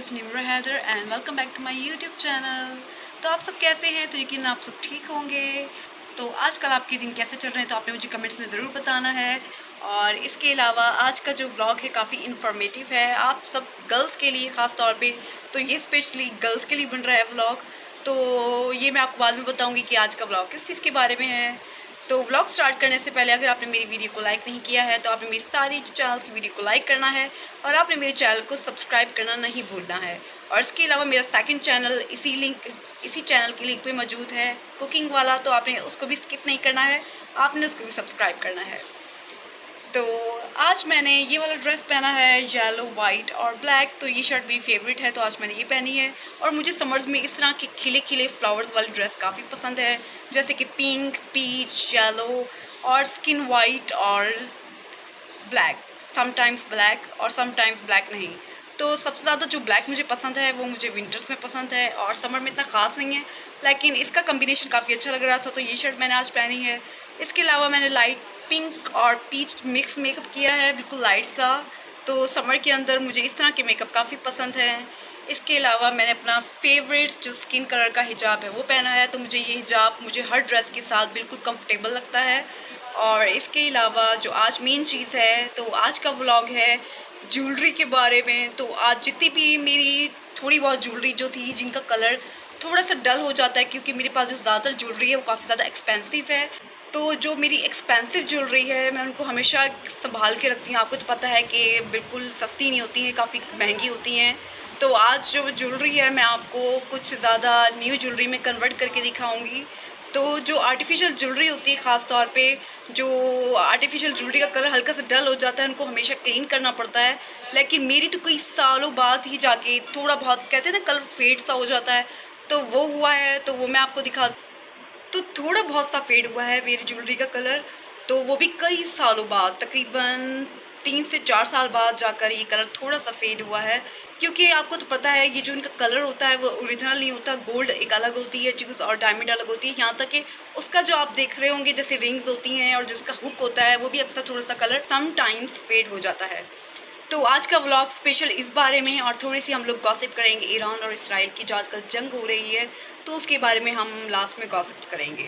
This Nimra Haider and welcome back to my YouTube channel. तो आप सब कैसे हैं? तो यकीन आप सब ठीक होंगे। तो आजकल आपके दिन कैसे चल रहे हैं तो आपने मुझे कमेंट्स में ज़रूर बताना है। और इसके अलावा आज का जो व्लॉग है काफ़ी इन्फॉर्मेटिव है, आप सब गर्ल्स के लिए ख़ास तौर पे। तो ये स्पेशली गर्ल्स के लिए बन रहा है व्लॉग। तो ये मैं आपको बाद में बताऊँगी कि आज का व्लॉग किस चीज़ के बारे में है। तो व्लॉग स्टार्ट करने से पहले अगर आपने मेरी वीडियो को लाइक नहीं किया है तो आपने मेरी सारी चैनल्स की वीडियो को लाइक करना है और आपने मेरे चैनल को सब्सक्राइब करना नहीं भूलना है। और इसके अलावा मेरा सेकंड चैनल इसी चैनल की लिंक पे मौजूद है, कुकिंग वाला, तो आपने उसको भी स्किप नहीं करना है, आपने उसको भी सब्सक्राइब करना है। तो आज मैंने ये वाला ड्रेस पहना है, येलो वाइट और ब्लैक। तो ये शर्ट मेरी फेवरेट है तो आज मैंने ये पहनी है। और मुझे समर्स में इस तरह के खिले खिले फ्लावर्स वाली ड्रेस काफ़ी पसंद है, जैसे कि पिंक, पीच, येलो और स्किन वाइट और ब्लैक, समटाइम्स ब्लैक और समटाइम्स ब्लैक नहीं। तो सबसे ज़्यादा जो ब्लैक मुझे पसंद है वो मुझे विंटर्स में पसंद है और समर में इतना ख़ास नहीं है, लेकिन इसका कम्बिनेशन काफ़ी अच्छा लग रहा था तो ये शर्ट मैंने आज पहनी है। इसके अलावा मैंने लाइट पिंक और पीच मिक्स मेकअप किया है, बिल्कुल लाइट सा। तो समर के अंदर मुझे इस तरह के मेकअप काफ़ी पसंद है। इसके अलावा मैंने अपना फेवरेट जो स्किन कलर का हिजाब है वो पहना है। तो मुझे ये हिजाब मुझे हर ड्रेस के साथ बिल्कुल कंफर्टेबल लगता है। और इसके अलावा जो आज मेन चीज़ है, तो आज का व्लॉग है ज्वेलरी के बारे में। तो आज जितनी भी मेरी थोड़ी बहुत ज्वेलरी जो थी जिनका कलर थोड़ा सा डल हो जाता है, क्योंकि मेरे पास जो ज़्यादातर ज्वेलरी है वो काफ़ी ज़्यादा एक्सपेंसिव है। तो जो मेरी एक्सपेंसिव ज्वेलरी है मैं उनको हमेशा संभाल के रखती हूँ। आपको तो पता है कि बिल्कुल सस्ती नहीं होती हैं, काफ़ी महंगी होती हैं। तो आज जो ज्वेलरी है मैं आपको कुछ ज़्यादा न्यू ज्वेलरी में कन्वर्ट करके दिखाऊंगी। तो जो आर्टिफिशियल ज्वेलरी होती है, ख़ास तौर पे जो आर्टिफिशियल ज्वेलरी का कलर हल्का सा डल हो जाता है, उनको हमेशा क्लीन करना पड़ता है। लेकिन मेरी तो कई सालों बाद ही जाके थोड़ा बहुत, कहते हैं ना, कलर फेड सा हो जाता है, तो वो हुआ है। तो वो मैं आपको दिखा, तो थोड़ा बहुत सा फेड हुआ है मेरी ज्वेलरी का कलर। तो वो भी कई सालों बाद, तकरीबन 3 से 4 साल बाद जाकर ये कलर थोड़ा सा फेड हुआ है। क्योंकि आपको तो पता है ये जो इनका कलर होता है वो ओरिजिनल नहीं होता, गोल्ड एक अलग होती है चीज़ और डायमंड अलग होती है। यहाँ तक कि उसका जो आप देख रहे होंगे जैसे रिंग्स होती हैं और जो उसका हुक होता है वो भी अक्सर थोड़ा सा कलर समटाइम्स फेड हो जाता है। तो आज का व्लॉग स्पेशल इस बारे में, और थोड़ी सी हम लोग गॉसिप करेंगे ईरान और इसराइल की जो आजकल जंग हो रही है, तो उसके बारे में हम लास्ट में गॉसिप करेंगे।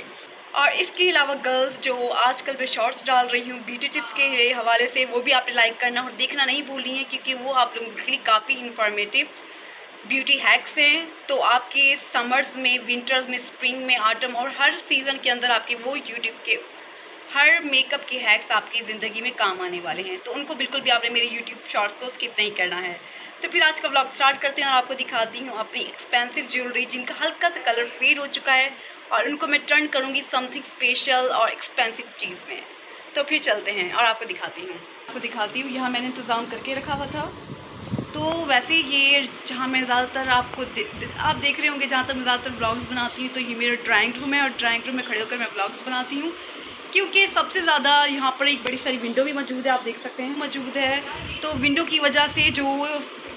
और इसके अलावा गर्ल्स जो आजकल मैं शॉर्ट्स डाल रही हूँ ब्यूटी टिप्स के हवाले से, वो भी आपने लाइक करना और देखना नहीं भूलनी है, क्योंकि वो आप लोगों के लिए काफ़ी इन्फॉर्मेटिव ब्यूटी हैक्स हैं। तो आपके समर्स में, विंटर्स में, स्प्रिंग में, ऑटम और हर सीज़न के अंदर आपके वो यूट्यूब के हर मेकअप के हैक्स आपकी ज़िंदगी में काम आने वाले हैं। तो उनको बिल्कुल भी आपने मेरे यूट्यूब शॉर्ट्स को स्किप नहीं करना है। तो फिर आज का व्लॉग स्टार्ट करते हैं और आपको दिखाती हूँ अपनी एक्सपेंसिव ज्वेलरी जिनका हल्का सा कलर फेड हो चुका है, और उनको मैं टर्न करूँगी समथिंग स्पेशल और एक्सपेंसिव चीज़ में। तो फिर चलते हैं और आपको दिखाती हूँ यहाँ मैंने इंतज़ाम करके रखा हुआ था। तो वैसे ये जहाँ मैं ज़्यादातर आप देख रहे होंगे, जहाँ तक मैं ज़्यादातर ब्लॉग्स बनाती हूँ, तो ये मेरा ड्राइंग रूम है और ड्राइंग रूम में खड़े होकर मैं ब्लॉग्स बनाती हूँ। क्योंकि सबसे ज़्यादा यहाँ पर एक बड़ी सारी विंडो भी मौजूद है, आप देख सकते हैं मौजूद है। तो विंडो की वजह से जो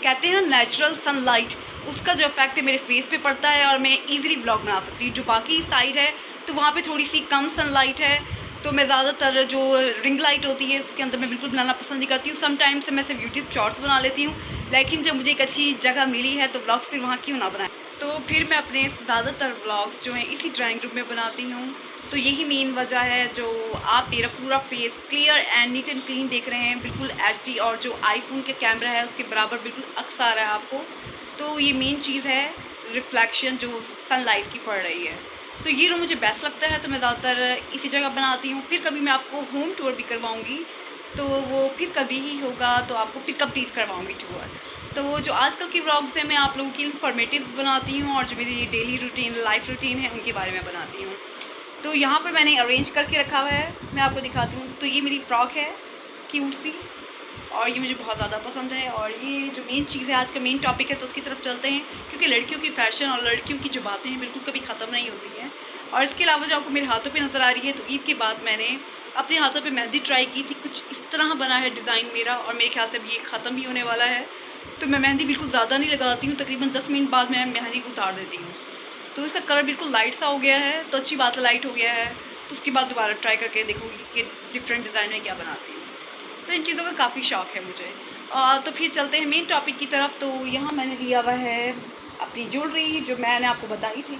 कहते हैं ना नेचुरल सनलाइट, उसका जो इफेक्ट है मेरे फेस पे पड़ता है और मैं इजीली ब्लॉग बना सकती हूँ। जो बाकी साइड है तो वहाँ पे थोड़ी सी कम सनलाइट है, तो मैं ज़्यादातर जो रिंग लाइट होती है उसके अंदर मैं बिल्कुल बनाना पसंद नहीं करती हूँ। समटाइम्स से मैं सिर्फ यूट्यूब शॉर्ट्स बना लेती हूँ, लेकिन जब मुझे एक अच्छी जगह मिली है तो ब्लॉग्स फिर वहाँ क्यों ना बनाएं। तो फिर मैं अपने ज़्यादातर ब्लॉग्स जो हैं इसी ड्राइंग रूम में बनाती हूँ। तो यही मेन वजह है जो आप मेरा पूरा face clear and neat and clean देख रहे हैं, बिल्कुल HD, और जो आईफोन के कैमरा है उसके बराबर बिल्कुल अक्स आ रहा है आपको। तो ये मेन चीज़ है, रिफ्लेक्शन जो सनलाइट की पड़ रही है। तो ये रूम मुझे बेस्ट लगता है, तो मैं ज़्यादातर इसी जगह बनाती हूँ। फिर कभी मैं आपको होम टूर भी करवाऊँगी, तो वो फिर कभी ही होगा, तो आपको फिर कंप्लीट करवाऊँगी टूर। तो जो आजकल की व्लॉग्स हैं मैं आप लोगों की इन्फॉर्मेटिव बनाती हूँ, और जो मेरी डेली रूटीन, लाइफ रूटीन है उनके बारे में बनाती हूँ। तो यहाँ पर मैंने अरेंज करके रखा हुआ है, मैं आपको दिखाती हूँ। तो ये मेरी फ्रॉक है क्यूट सी, और ये मुझे बहुत ज़्यादा पसंद है। और ये जो मेन चीज़ है, आज का मेन टॉपिक है, तो उसकी तरफ चलते हैं, क्योंकि लड़कियों की फ़ैशन और लड़कियों की जो बातें हैं बिल्कुल कभी ख़त्म नहीं होती हैं। और इसके अलावा जो आपको मेरे हाथों पे नज़र आ रही है, तो ईद के बाद मैंने अपने हाथों पे मेहंदी ट्राई की थी। कुछ इस तरह बना है डिज़ाइन मेरा, और मेरे ख्याल से अब ये ख़त्म भी होने वाला है। तो मैं मेहंदी बिल्कुल ज़्यादा नहीं लगाती हूँ, तकरीबन 10 मिनट बाद मैं मेहंदी को उतार देती हूँ। तो इसका कलर बिल्कुल लाइट सा हो गया है, तो अच्छी बात है, लाइट हो गया है। तो उसके बाद दोबारा ट्राई करके देखूँगी कि डिफरेंट डिज़ाइन में क्या बनाती हूँ। तो इन चीज़ों का काफ़ी शौक़ है मुझे। तो फिर चलते हैं मेन टॉपिक की तरफ। तो यहाँ मैंने लिया हुआ है अपनी ज्वेलरी जो मैंने आपको बताई थी।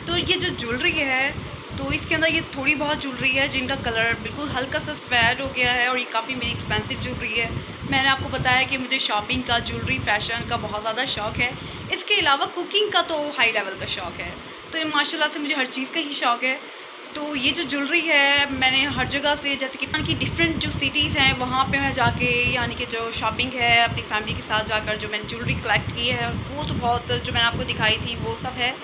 तो ये जो ज्वेलरी है तो इसके अंदर ये थोड़ी बहुत ज्वेलरी है जिनका कलर बिल्कुल हल्का सा फेड हो गया है और ये काफ़ी मेरी एक्सपेंसिव ज्वेलरी है। मैंने आपको बताया कि मुझे शॉपिंग का, ज्वेलरी, फैशन का बहुत ज़्यादा शौक़ है। इसके अलावा कुकिंग का तो हाई लेवल का शौक़ है। तो ये माशाल्लाह से मुझे हर चीज़ का ही शौक़ है। तो ये जो ज्वेलरी है मैंने हर जगह से, जैसे कि डिफरेंट जो सिटीज़ हैं वहाँ पे मैं जाके, यानी कि जो शॉपिंग है अपनी फैमिली के साथ जाकर जो मैंने ज्वेलरी कलेक्ट की है वो तो बहुत, जो मैंने आपको दिखाई थी वो सब है।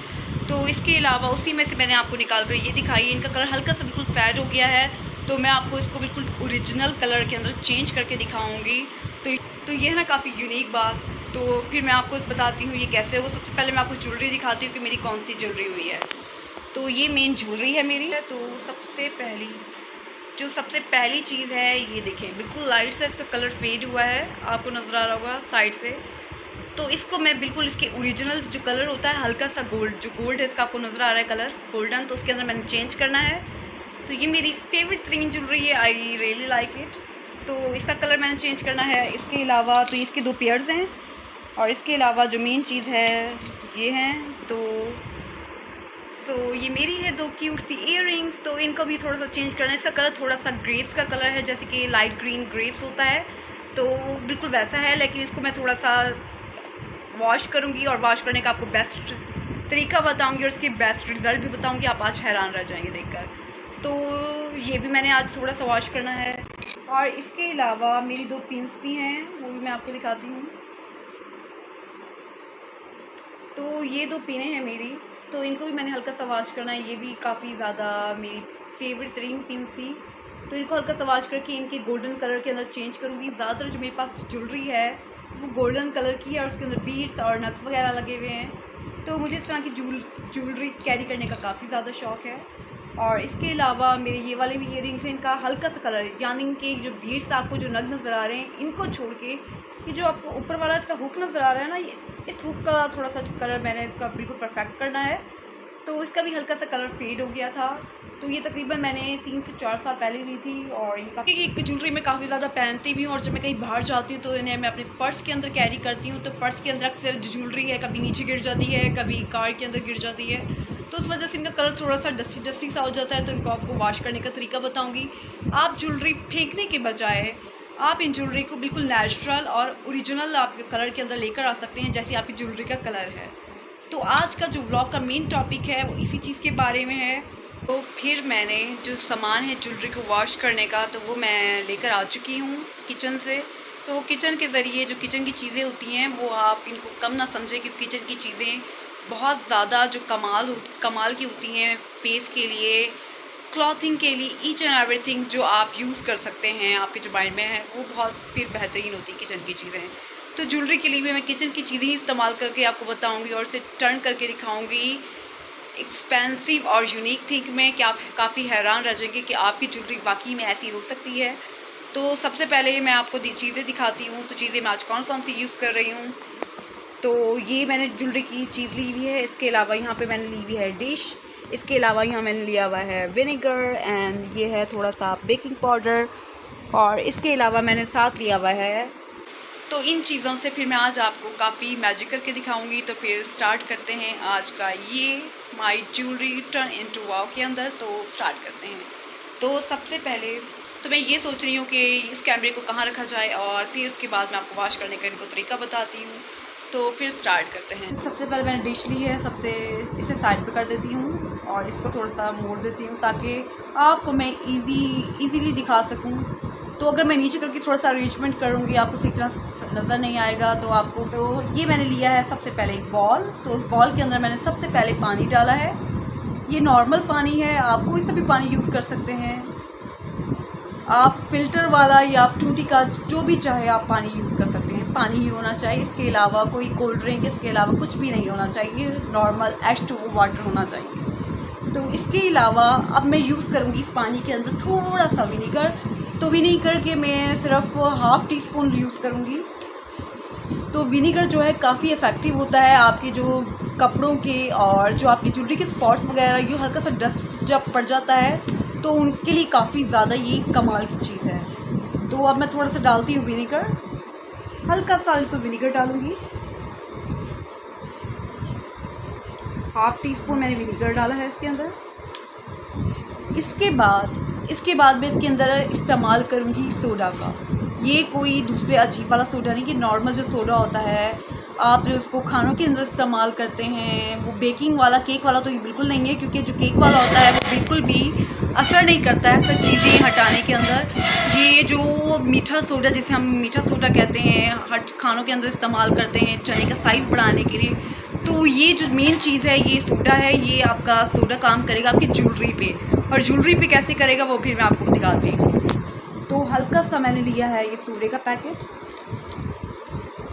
तो इसके अलावा उसी में से मैंने आपको निकाल कर ये दिखाई है। इनका कलर हल्का सा बिल्कुल फेड हो गया है, तो मैं आपको इसको बिल्कुल ओरिजिनल कलर के अंदर चेंज करके दिखाऊंगी। तो ये है ना काफ़ी यूनिक बात। तो फिर मैं आपको बताती हूँ ये कैसे होगा। सबसे पहले मैं आपको ज्वेलरी दिखाती हूँ कि मेरी कौन सी ज्वेलरी हुई है। तो ये मेन ज्वेलरी है मेरी। तो सबसे पहली चीज़ है, ये देखें बिल्कुल लाइट सा इसका कलर फेड हुआ है, आपको नज़र आ रहा होगा साइड से। तो इसको मैं बिल्कुल इसके ओरिजिनल जो कलर होता है, हल्का सा गोल्ड, जो गोल्ड है इसका आपको नज़र आ रहा है कलर गोल्डन, तो उसके अंदर मैंने चेंज करना है। तो ये मेरी फेवरेट तरीन ज्वेलरी है, आई रियली लाइक इट। तो इसका कलर मैंने चेंज करना है। इसके अलावा तो इसके 2 पेयर्स हैं और इसके अलावा जो मेन चीज़ है ये हैं। तो ये मेरी है 2 क्यूट सी इयररिंग्स। तो इनको भी थोड़ा सा चेंज करना है। इसका कलर थोड़ा सा ग्रेप्स का कलर है, जैसे कि लाइट ग्रीन ग्रेप्स होता है, तो बिल्कुल वैसा है। लेकिन इसको मैं थोड़ा सा वॉश करूँगी और वॉश करने का आपको बेस्ट तरीका बताऊँगी और इसके बेस्ट रिज़ल्ट भी बताऊँगी। आप आज हैरान रह जाएंगे देखकर। तो ये भी मैंने आज थोड़ा सा वॉश करना है। और इसके अलावा मेरी 2 पिन्स भी हैं, वो भी मैं आपको दिखाती हूँ। तो ये 2 पिनें हैं मेरी, तो इनको भी मैंने हल्का सा वॉश करना है। ये भी काफ़ी ज़्यादा मेरी फेवरेट तरीन पिन्स थी, तो इनको हल्का सा वॉश करके इनके गोल्डन कलर के अंदर चेंज करूँगी। ज़्यादातर जो मेरे पास ज्वेलरी है वो गोल्डन कलर की है और उसके अंदर बीड्स और नक्स वगैरह लगे हुए हैं। तो मुझे इस तरह की ज्वेलरी कैरी करने का काफ़ी ज़्यादा शौक़ है। और इसके अलावा मेरे ये वाले भी इयररिंग्स हैं, इनका हल्का सा कलर, यानी कि जो बीड्स आपको जो नग नज़र आ रहे हैं इनको छोड़ के ये जो आपको ऊपर वाला इसका हुक नज़र आ रहा है ना, इस हुक का थोड़ा सा कलर मैंने इसका बिल्कुल परफेक्ट करना है। तो इसका भी हल्का सा कलर फेड हो गया था। तो ये तकरीबन मैंने 3 से 4 साल पहले ली थी और ये काफ़ी एक ज्वेलरी में काफ़ी ज़्यादा पहनती भी हूँ। और जब मैं कहीं बाहर जाती हूँ तो इन्हें मैं अपने पर्स के अंदर कैरी करती हूँ। तो पर्स के अंदर अक्सर जो ज्वेलरी है कभी नीचे गिर जाती है, कभी कार के अंदर गिर जाती है, तो उस वजह से इनका कलर थोड़ा सा डस्टी सा हो जाता है। तो इनको आपको वॉश करने का तरीका बताऊँगी। आप ज्वेलरी फेंकने के बजाय आप इन ज्वेलरी को बिल्कुल नेचुरल और ओरिजिनल आपके कलर के अंदर लेकर आ सकते हैं, जैसे आपकी ज्वेलरी का कलर है। तो आज का जो ब्लॉग का मेन टॉपिक है वो इसी चीज़ के बारे में है। तो फिर मैंने जो सामान है ज्वेलरी को वॉश करने का, तो वो मैं लेकर आ चुकी हूँ किचन से। तो किचन के ज़रिए जो किचन की चीज़ें होती हैं वो आप इनको कम ना समझें, क्योंकि किचन की चीज़ें बहुत ज़्यादा जो कमाल की होती हैं फेस के लिए, क्लॉथिंग के लिए, ईच एंड एवरीथिंग जो आप यूज़ कर सकते हैं आपके जो माइंड में है वो बहुत फिर बेहतरीन होती है किचन की चीज़ें। तो ज्वेलरी के लिए भी मैं किचन की चीज़ें ही इस्तेमाल करके आपको बताऊंगी और इसे टर्न करके दिखाऊंगी एक्सपेंसिव और यूनिक थिंग में, कि आप काफ़ी हैरान रह जाएंगे कि आपकी ज्वेलरी वाकई में ऐसी हो सकती है। तो सबसे पहले मैं आपको चीज़ें दिखाती हूँ। तो चीज़ें मैं आज कौन कौन सी यूज़ कर रही हूँ। तो ये मैंने ज्वेलरी की चीज़ ली हुई है। इसके अलावा यहाँ पे मैंने ली हुई है डिश। इसके अलावा यहाँ मैंने लिया हुआ है विनेगर, एंड ये है थोड़ा सा बेकिंग पाउडर, और इसके अलावा मैंने साथ लिया हुआ है। तो इन चीज़ों से फिर मैं आज आपको काफ़ी मैजिक करके दिखाऊंगी। तो फिर स्टार्ट करते हैं आज का ये माय ज्वेलरी टर्न इनटू वाव के अंदर। तो स्टार्ट करते हैं। तो सबसे पहले तो मैं ये सोच रही हूँ कि इस कैमरे को कहाँ रखा जाए, और फिर उसके बाद मैं आपको वॉश करने का इनको तरीका बताती हूँ। तो फिर स्टार्ट करते हैं। सबसे पहले मैंने डिश ली है, इसे साइड पे कर देती हूँ और इसको थोड़ा सा मोड़ देती हूँ ताकि आपको मैं ईज़िली दिखा सकूँ। तो अगर मैं नीचे करके थोड़ा सा अरेंजमेंट करूँगी आपको सही तरह नज़र नहीं आएगा तो आपको। तो ये मैंने लिया है सबसे पहले एक बॉल। तो उस बॉल के अंदर मैंने सबसे पहले पानी डाला है। ये नॉर्मल पानी है, आप कोई सा भी पानी यूज़ कर सकते हैं, आप फ़िल्टर वाला या आप टूटी का जो भी चाहे आप पानी यूज़ कर सकते हैं। पानी ही होना चाहिए, इसके अलावा कोई कोल्ड ड्रिंक, इसके अलावा कुछ भी नहीं होना चाहिए, नॉर्मल H2O वाटर होना चाहिए। तो इसके अलावा अब मैं यूज़ करूँगी इस पानी के अंदर थोड़ा सा विनीगर। तो विनीगर के मैं सिर्फ हाफ़ टी स्पून यूज़ करूँगी। तो विनीगर जो है काफ़ी इफ़ेक्टिव होता है आपके जो कपड़ों के और जो आपकी ज्वेलरी के स्पॉट्स वगैरह, ये हल्का सा डस्ट जब पड़ जाता है तो उनके लिए काफ़ी ज़्यादा ये कमाल की चीज़ है। तो अब मैं थोड़ा सा डालती हूँ विनेगर, हल्का सा तो विनेगर डालूँगी। हाफ टी स्पून मैंने विनेगर डाला है इसके अंदर। इसके बाद मैं इसके अंदर इस्तेमाल करूँगी सोडा का। ये कोई दूसरे अजीब वाला सोडा नहीं, कि नॉर्मल जो सोडा होता है आप जो उसको खानों के अंदर इस्तेमाल करते हैं, वो बेकिंग वाला, केक वाला तो ये बिल्कुल नहीं है, क्योंकि जो केक वाला होता है वो बिल्कुल भी असर नहीं करता है सब चीज़ें हटाने के अंदर। ये जो मीठा सोडा, जिसे हम मीठा सोडा कहते हैं, हर खानों के अंदर इस्तेमाल करते हैं चने का साइज़ बढ़ाने के लिए। तो ये जो मेन चीज़ है ये सोडा है। ये आपका सोडा काम करेगा आपकी ज्वेलरी पे, और ज्वेलरी पे कैसे करेगा वो फिर मैं आपको दिखाती हूँ। तो हल्का सा मैंने लिया है ये सोडे का पैकेट,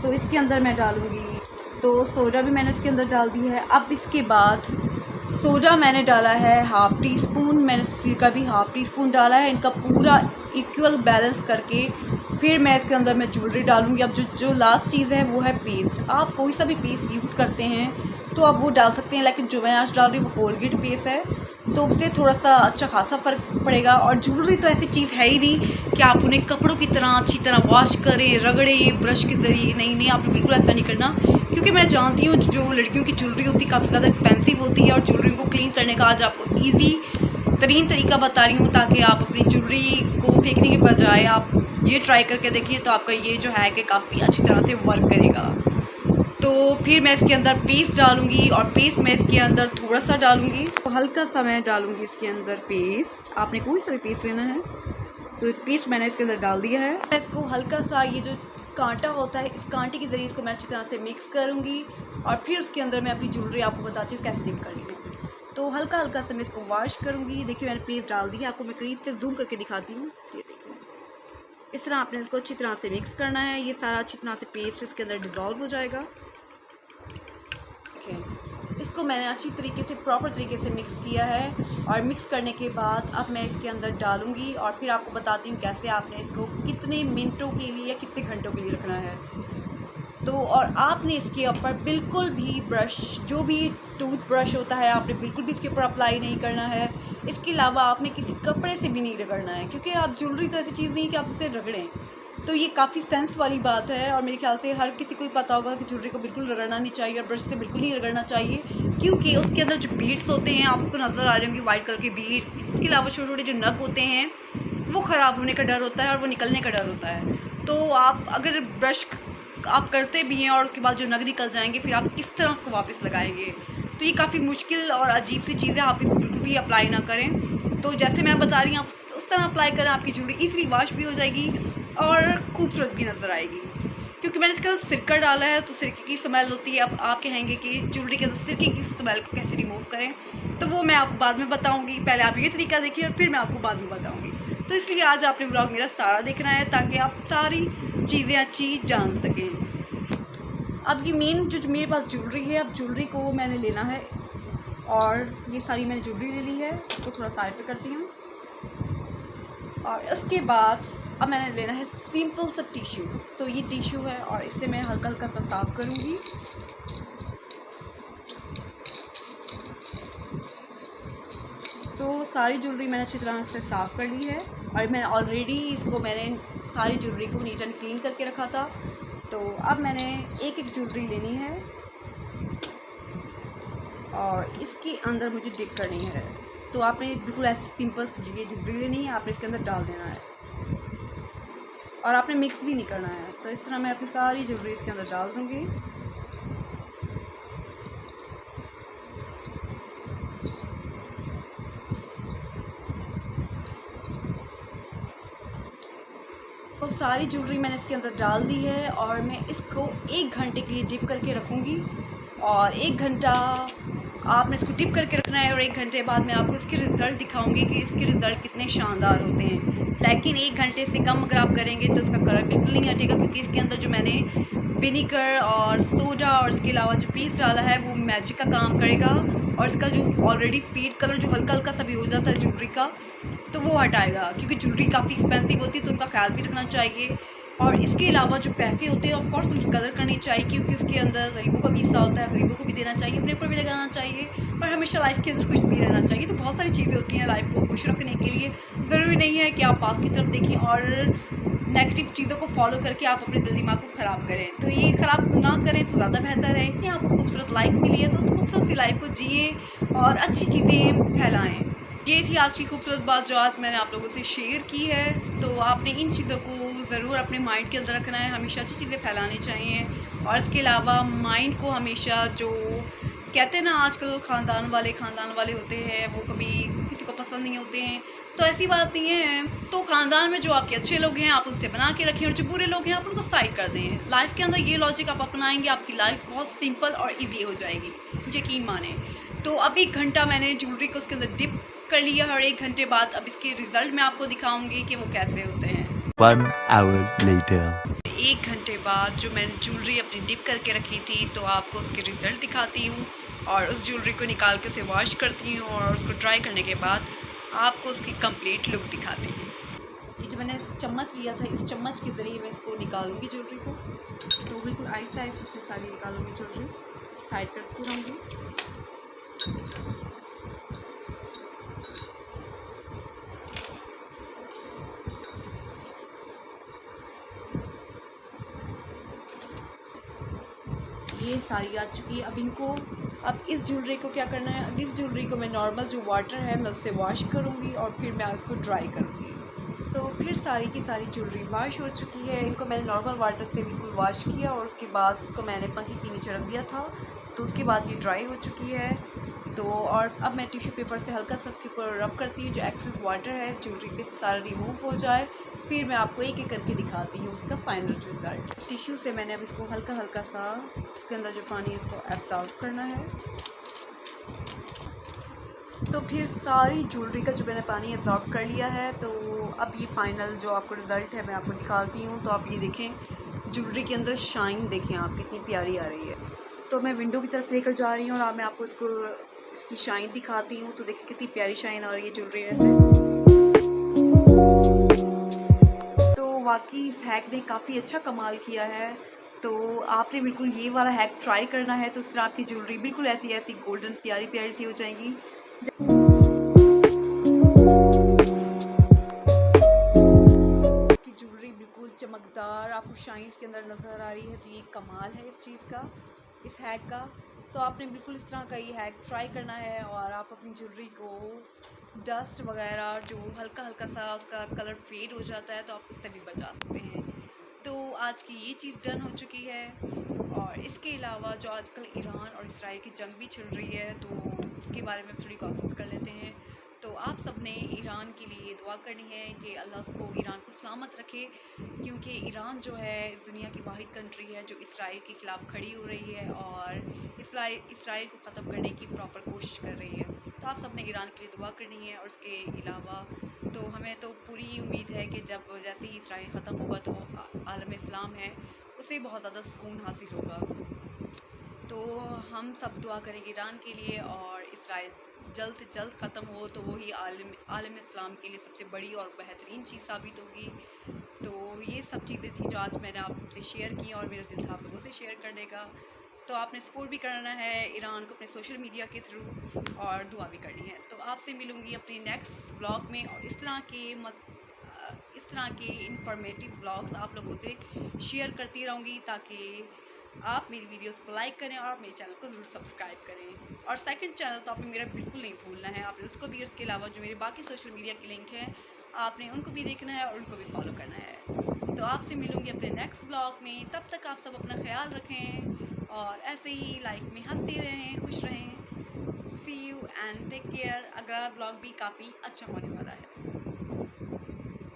तो इसके अंदर मैं डालूँगी। तो सोडा भी मैंने इसके अंदर डाल दी है। अब इसके बाद सोडा मैंने डाला है हाफ़ टी स्पून, मैंने सिरका भी हाफ़ टी स्पून डाला है। इनका पूरा इक्वल बैलेंस करके फिर मैं इसके अंदर मैं ज्वेलरी डालूँगी। अब जो लास्ट चीज़ है वो है पेस्ट। आप कोई सा भी पेस्ट यूज़ करते हैं तो आप वो डाल सकते हैं, लेकिन जो मैं आज डाल रही हूँ वो कोलगेट पेस्ट है, तो उससे थोड़ा सा अच्छा खासा फ़र्क पड़ेगा। और ज्वेलरी तो ऐसी चीज़ है ही नहीं कि आप उन्हें कपड़ों की तरह अच्छी तरह वॉश करें, रगड़ें ब्रश के ज़रिए। नहीं, आपको बिल्कुल ऐसा नहीं करना, क्योंकि मैं जानती हूँ जो लड़कियों की ज्वेलरी होती है काफ़ी ज़्यादा एक्सपेंसिव होती है। और ज्वेलरी को क्लीन करने का आज आपको ईजी तरीन तरीका बता रही हूँ, ताकि आप अपनी ज्वेलरी को फेंकने के बजाय आप ये ट्राई करके देखिए, तो आपका ये जो है कि काफ़ी अच्छी तरह से वर्क करेगा। तो फिर मैं इसके अंदर पेस्ट डालूँगी, और पेस्ट मैं इसके अंदर थोड़ा सा डालूँगी, तो हल्का सा मैं डालूँगी इसके अंदर पेस्ट। आपने कोई सा भी पेस्ट लेना है, तो पेस्ट मैंने इसके अंदर डाल दिया है। मैं इसको हल्का सा, ये जो कांटा होता है, इस कांटे के ज़रिए इसको मैं अच्छी तरह से मिक्स करूँगी, और फिर उसके अंदर मैं अपनी ज्वेलरी आपको बताती हूँ कैसे डिप करनी है। तो हल्का हल्का से मैं इसको वॉश करूँगी। देखिए मैंने पेस्ट डाल दिया, आपको मैं करीब से जूम करके दिखाती हूँ। ये देखिए, इस तरह आपने इसको अच्छी तरह से मिक्स करना है। ये सारा अच्छी तरह से पेस्ट इसके अंदर डिज़ोल्व हो जाएगा। इसको मैंने अच्छी तरीके से, प्रॉपर तरीके से मिक्स किया है, और मिक्स करने के बाद अब मैं इसके अंदर डालूँगी, और फिर आपको बताती हूँ कैसे आपने इसको कितने मिनटों के लिए या कितने घंटों के लिए रखना है। तो और आपने इसके ऊपर बिल्कुल भी ब्रश, जो भी टूथ ब्रश होता है, आपने बिल्कुल भी इसके ऊपर अप्लाई नहीं करना है। इसके अलावा आपने किसी कपड़े से भी नहीं रगड़ना है, क्योंकि आप ज्वेलरी तो ऐसी चीज़ नहीं है कि आप इसे रगड़ें। तो ये काफ़ी सेंस वाली बात है, और मेरे ख्याल से हर किसी को ही पता होगा कि ज्वेलरी को बिल्कुल रगड़ना नहीं चाहिए, और ब्रश से बिल्कुल नहीं रगड़ना चाहिए, क्योंकि उसके अंदर जो बीड्स होते हैं आपको नज़र आ रहे होंगे, वाइट कलर के बीड्स। इसके अलावा छोटे छोटे जो नग होते हैं वो ख़राब होने का डर होता है, और वो निकलने का डर होता है। तो आप अगर ब्रश आप करते भी हैं और उसके बाद जो नग निकल जाएंगे, फिर आप किस तरह उसको वापस लगाएंगे। तो ये काफ़ी मुश्किल और अजीब सी चीज़ है, आप इसको बिल्कुल भी अप्लाई ना करें। तो जैसे मैं बता रही हूँ आप उस तरह अप्लाई करें, आपकी ज्वेलरी ईज़िली वॉश भी हो जाएगी और खूबसूरत भी नज़र आएगी। क्योंकि मैंने इसके अंदर सिरका डाला है, तो सिरके की स्मेल होती है। अब आप कहेंगे कि ज्वेलरी के अंदर सिरके की स्मेल को कैसे रिमूव करें, तो वो मैं आपको बाद में बताऊँगी। पहले आप ये तरीका देखिए और फिर मैं आपको बाद में बताऊँगी। तो इसलिए आज आपने ब्लॉग मेरा सारा देखना है, ताकि आप सारी चीज़ें अच्छी जान सकें। अब ये मेन जो मेरे पास ज्वेलरी है, अब ज्वेलरी को मैंने लेना है, और ये सारी मैंने ज्वेलरी ले ली है, तो थोड़ा साइड पे करती हूँ। और उसके बाद अब मैंने लेना है सिंपल सा टिश्यू। तो ये टिश्यू है, और इससे मैं हल्का हल्का सा साफ़ करूँगी। तो सारी ज्वेलरी मैंने अच्छी तरह से साफ़ कर ली है, और मैं ऑलरेडी मैंने सारी ज्वेलरी को नीट एंड क्लीन करके रखा था। तो अब मैंने एक एक ज्वेलरी लेनी है, और इसके अंदर मुझे डिप करनी है। तो आपने बिल्कुल ऐसे सिंपल ये ज्वेलरी लेनी है, आपने इसके अंदर डाल देना है, और आपने मिक्स भी नहीं करना है। तो इस तरह मैं अपनी सारी ज्वेलरी इसके अंदर डाल दूँगी। और सारी ज्वेलरी मैंने इसके अंदर डाल दी है, और मैं इसको 1 घंटे के लिए डिप करके रखूँगी। और 1 घंटा आपने इसको डिप करके रखना है, और 1 घंटे बाद मैं आपको इसके रिज़ल्ट दिखाऊंगी कि इसके रिज़ल्ट कितने शानदार होते हैं। लेकिन 1 घंटे से कम अगर आप करेंगे तो इसका कलर बिल्कुल नहीं हटेगा, क्योंकि इसके अंदर जो मैंने विनीगर और सोडा और इसके अलावा जो पेस्ट डाला है वो मैजिक का काम करेगा, और इसका जो ऑलरेडी फेड कलर जो हल्का हल्का सा भी हो जाता है ज्वेलरी का, तो वो हटाएगा। क्योंकि ज्वेलरी काफ़ी एक्सपेंसिव होती है, तो उनका ख्याल भी रखना चाहिए। और इसके अलावा जो पैसे होते हैं ऑफ कोर्स उनकी कदर करनी चाहिए, क्योंकि उसके अंदर गरीबों का भी हिस्सा होता है, गरीबों को भी देना चाहिए, अपने ऊपर भी लगाना चाहिए, और हमेशा लाइफ के अंदर कुछ भी रहना चाहिए। तो बहुत सारी चीज़ें होती हैं लाइफ को खुश रखने के लिए। ज़रूरी नहीं है कि आप पास की तरफ देखें और नेगेटिव चीज़ों को फॉलो करके आप अपने दिल दिमाग को ख़राब करें। तो ये ख़राब ना करें तो ज़्यादा बेहतर है। इतनी आपको खूबसूरत लाइफ मिली है तो उस खूबसूरत सी लाइफ को जिए और अच्छी चीज़ें फैलाएँ। ये थी आज की खूबसूरत बात जो आज मैंने आप लोगों से शेयर की है। तो आपने इन चीज़ों को ज़रूर अपने माइंड के अंदर रखना है, हमेशा अच्छी चीज़ें फैलानी चाहिए। और इसके अलावा माइंड को हमेशा जो कहते हैं ना, आजकल ख़ानदान वाले होते हैं, वो कभी किसी को पसंद नहीं होते हैं। तो ऐसी बात नहीं है। तो ख़ानदान में जो आपके अच्छे लोग हैं आप उनसे बना के रखें और जो बुरे लोग हैं आप उनको साइड कर दें। लाइफ के अंदर ये लॉजिक आप अपनाएंगे, आपकी लाइफ बहुत सिंपल और ईजी हो जाएगी, यकीन माने। तो अब 1 घंटा मैंने ज्वेलरी को उसके अंदर डिप कर लिया और 1 घंटे बाद अब इसके रिज़ल्ट मैं आपको दिखाऊंगी कि वो कैसे होते हैं। 1 hour later. 1 घंटे बाद जो मैंने ज्वेलरी अपनी डिप करके रखी थी तो आपको उसके रिज़ल्ट दिखाती हूँ और उस ज्वेलरी को निकाल के उसे वॉश करती हूँ और उसको ड्राई करने के बाद आपको उसकी कंप्लीट लुक दिखाती हूँ। ये जो मैंने चम्मच लिया था, इस चम्मच के ज़रिए मैं इसको निकालूंगी ज्वेलरी को। तो बिल्कुल आहिस्ता आहिस्ता से सारी निकालूंगी ज्वेलरी, साइड करती रहूँगी। ये सारी आ चुकी है। अब इस ज्वेलरी को क्या करना है, अब इस ज्वेलरी को मैं नॉर्मल जो वाटर है मैं उससे वॉश करूँगी और फिर मैं उसको ड्राई करूँगी। तो फिर सारी की सारी ज्वेलरी वॉश हो चुकी है। इनको मैंने नॉर्मल वाटर से बिल्कुल वॉश किया और उसके बाद इसको मैंने पंखे के नीचे रख दिया था। तो उसके बाद ये ड्राई हो चुकी है। तो और अब मैं टिश्यू पेपर से हल्का सा इसके ऊपर रब करती हूँ, जो एक्सेस वाटर है इस ज्वेलरी पे सारा रिमूव हो जाए। फिर मैं आपको एक एक करके दिखाती हूँ उसका फाइनल रिज़ल्ट। टिश्यू से मैंने अब इसको हल्का हल्का सा इसके अंदर जो पानी है इसको एब्जॉर्ब करना है। तो फिर सारी ज्वेलरी का जो मैंने पानी एब्जॉर्ब कर लिया है। तो अब ये फाइनल जो आपको रिज़ल्ट है मैं आपको दिखाती हूँ। तो आप ये देखें, ज्वेलरी के अंदर शाइन देखें आप कितनी प्यारी आ रही है। तो मैं विंडो की तरफ लेकर जा रही हूँ और मैं आपको इसकी शाइन दिखाती हूँ। तो देखिए कितनी प्यारी शाइन आ रही है ज्वेलरी में से। तो वाकई इस हैक ने काफ़ी अच्छा कमाल किया है। तो आपने बिल्कुल ये वाला हैक ट्राई करना है। तो इस तरह आपकी ज्वेलरी बिल्कुल ऐसी गोल्डन प्यारी प्यारी सी हो जाएंगी। की ज्वेलरी बिल्कुल चमकदार आपको शाइन के अंदर नज़र आ रही है। तो ये कमाल है इस चीज़ का, इस हैक का। तो आपने बिल्कुल इस तरह का ये हैक ट्राई करना है और आप अपनी ज्वेलरी को डस्ट वगैरह जो हल्का हल्का सा उसका कलर फेड हो जाता है तो आप उससे भी बचा सकते हैं। तो आज की ये चीज़ डन हो चुकी है। और इसके अलावा जो आजकल ईरान और इसराइल की जंग भी चल रही है तो इसके बारे में थोड़ी गॉसिप्स कर लेते हैं। तो आप सब ने ईरान के लिए दुआ करनी है कि अल्लाह उसको ईरान को सलामत रखे, क्योंकि ईरान जो है इस दुनिया की वाहिद कंट्री है जो इसराइल के ख़िलाफ़ खड़ी हो रही है और इसराइल को ख़त्म करने की प्रॉपर कोशिश कर रही है। तो आप सब ने ईरान के लिए दुआ करनी है। और इसके अलावा तो हमें तो पूरी उम्मीद है कि जब जैसे ही इसराइल ख़त्म होगा तो आलम इस्लाम है उसे बहुत ज़्यादा सुकून हासिल होगा। तो हम सब दुआ करेंगे ईरान के लिए और इसराइल जल्द से जल्द ख़त्म हो तो वही आलम इस्लाम के लिए सबसे बड़ी और बेहतरीन चीज़ साबित होगी। तो ये सब चीज़ें थी जो आज मैंने आपसे शेयर की और मेरा दिल था आप लोगों से शेयर करने का। तो आपने सपोर्ट भी करना है ईरान को अपने सोशल मीडिया के थ्रू और दुआ भी करनी है। तो आपसे मिलूँगी अपने नेक्स्ट ब्लॉग में और इस तरह के इंफॉर्मेटिव ब्लॉग्स आप लोगों से शेयर करती रहूँगी ताकि आप मेरी वीडियोस को लाइक करें और मेरे चैनल को ज़रूर सब्सक्राइब करें। और सेकंड चैनल तो आपने मेरा बिल्कुल नहीं भूलना है, आपने उसको भी, इसके अलावा जो मेरे बाकी सोशल मीडिया के लिंक हैं आपने उनको भी देखना है और उनको भी फॉलो करना है। तो आपसे मिलूँगी अपने नेक्स्ट ब्लॉग में। तब तक आप सब अपना ख्याल रखें और ऐसे ही लाइफ में हंसते रहें, खुश रहें। सी यू एंड टेक केयर। अगला ब्लॉग भी काफ़ी अच्छा होने वाला है।